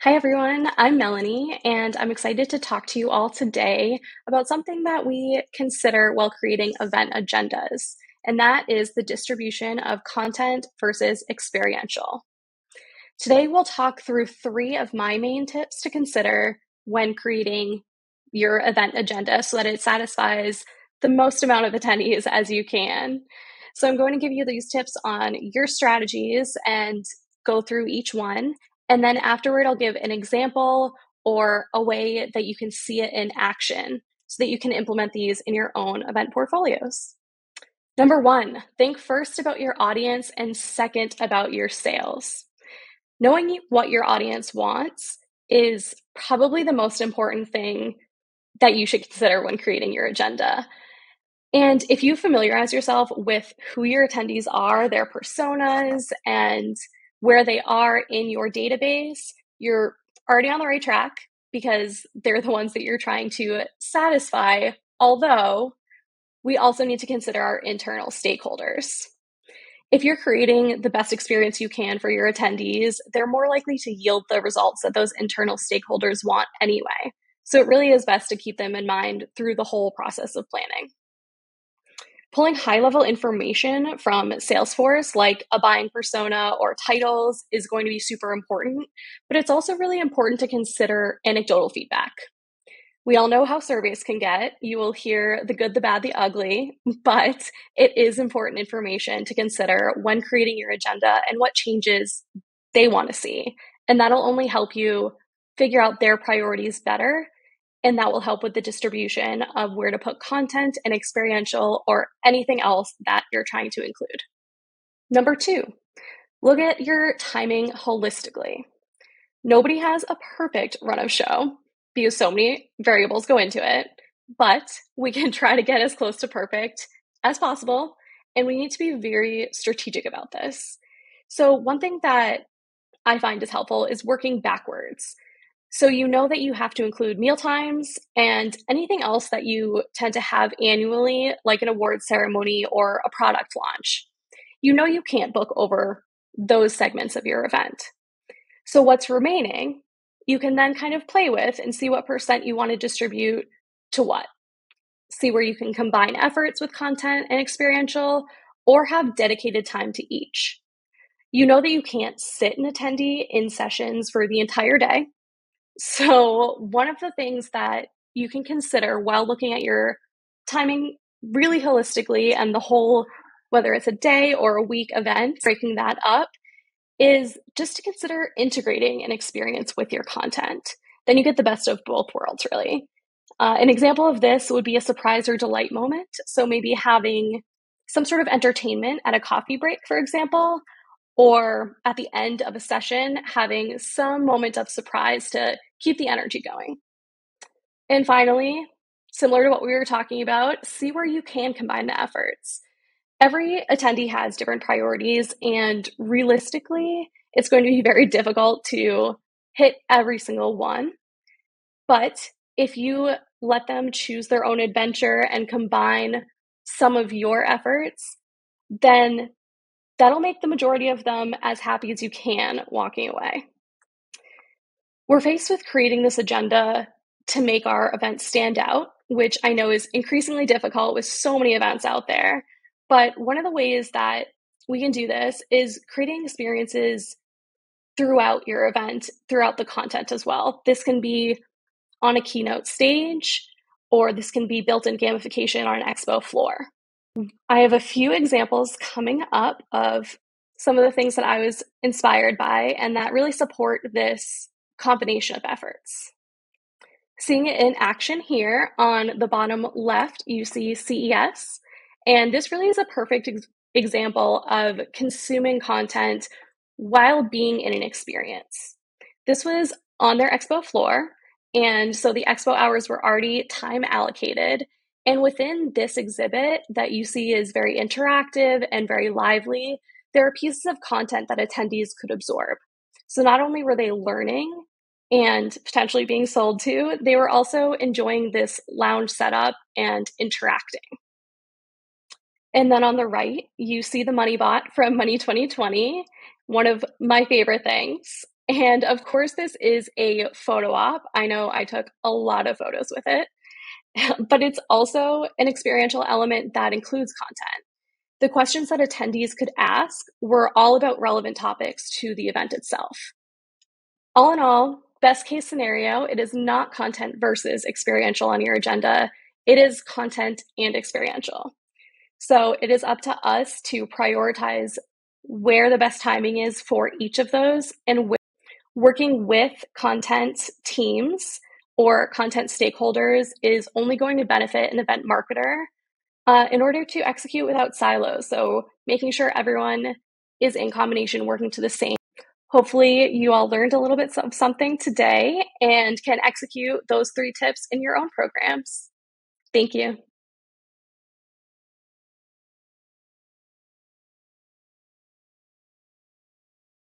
Hi, everyone. I'm Melanie, and I'm excited to talk to you all today about something that we consider while creating event agendas, and that is the distribution of content versus experiential. Today, we'll talk through three of my main tips to consider when creating your event agenda so that it satisfies the most amount of attendees as you can. So, I'm going to give you these tips on your strategies and go through each one. And then afterward, I'll give an example or a way that you can see it in action so that you can implement these in your own event portfolios. Number one, think first about your audience and second about your sales. Knowing what your audience wants is probably the most important thing that you should consider when creating your agenda. And if you familiarize yourself with who your attendees are, their personas, and where they are in your database, you're already on the right track because they're the ones that you're trying to satisfy. Although we also need to consider our internal stakeholders. If you're creating the best experience you can for your attendees, they're more likely to yield the results that those internal stakeholders want anyway. So it really is best to keep them in mind through the whole process of planning. Pulling high-level information from Salesforce, like a buying persona or titles, is going to be super important, but it's also really important to consider anecdotal feedback. We all know how surveys can get. You will hear the good, the bad, the ugly, but it is important information to consider when creating your agenda and what changes they want to see. And that'll only help you figure out their priorities better. And that will help with the distribution of where to put content and experiential or anything else that you're trying to include. Number two, look at your timing holistically. Nobody has a perfect run of show because so many variables go into it, but we can try to get as close to perfect as possible. And we need to be very strategic about this. So one thing that I find is helpful is working backwards. So you know that you have to include meal times and anything else that you tend to have annually, like an award ceremony or a product launch. You know you can't book over those segments of your event. So what's remaining, you can then kind of play with and see what percent you want to distribute to what. See where you can combine efforts with content and experiential or have dedicated time to each. You know that you can't sit an attendee in sessions for the entire day. So one of the things that you can consider while looking at your timing really holistically and the whole, whether it's a day or a week event, breaking that up, is just to consider integrating an experience with your content. Then you get the best of both worlds, really. An example of this would be a surprise or delight moment. So maybe having some sort of entertainment at a coffee break, for example, or at the end of a session, having some moment of surprise to keep the energy going. And finally, similar to what we were talking about, see where you can combine the efforts. Every attendee has different priorities, and realistically, it's going to be very difficult to hit every single one. But if you let them choose their own adventure and combine some of your efforts, then that'll make the majority of them as happy as you can walking away. We're faced with creating this agenda to make our event stand out, which I know is increasingly difficult with so many events out there. But one of the ways that we can do this is creating experiences throughout your event, throughout the content as well. This can be on a keynote stage, or this can be built-in gamification on an expo floor. I have a few examples coming up of some of the things that I was inspired by and that really support this combination of efforts. Seeing it in action here on the bottom left, you see CES, and this really is a perfect example of consuming content while being in an experience. This was on their expo floor, and so the expo hours were already time allocated. And within this exhibit that you see is very interactive and very lively, there are pieces of content that attendees could absorb. So not only were they learning and potentially being sold to, they were also enjoying this lounge setup and interacting. And then on the right, you see the Money Bot from Money 2020, one of my favorite things. And of course, this is a photo op. I know I took a lot of photos with it, but it's also an experiential element that includes content. The questions that attendees could ask were all about relevant topics to the event itself. All in all, best case scenario, it is not content versus experiential on your agenda. It is content and experiential. So it is up to us to prioritize where the best timing is for each of those, and working with content teams or content stakeholders is only going to benefit an event marketer in order to execute without silos. So making sure everyone is in combination working to the same. Hopefully you all learned a little bit of something today and can execute those 3 tips in your own programs. Thank you.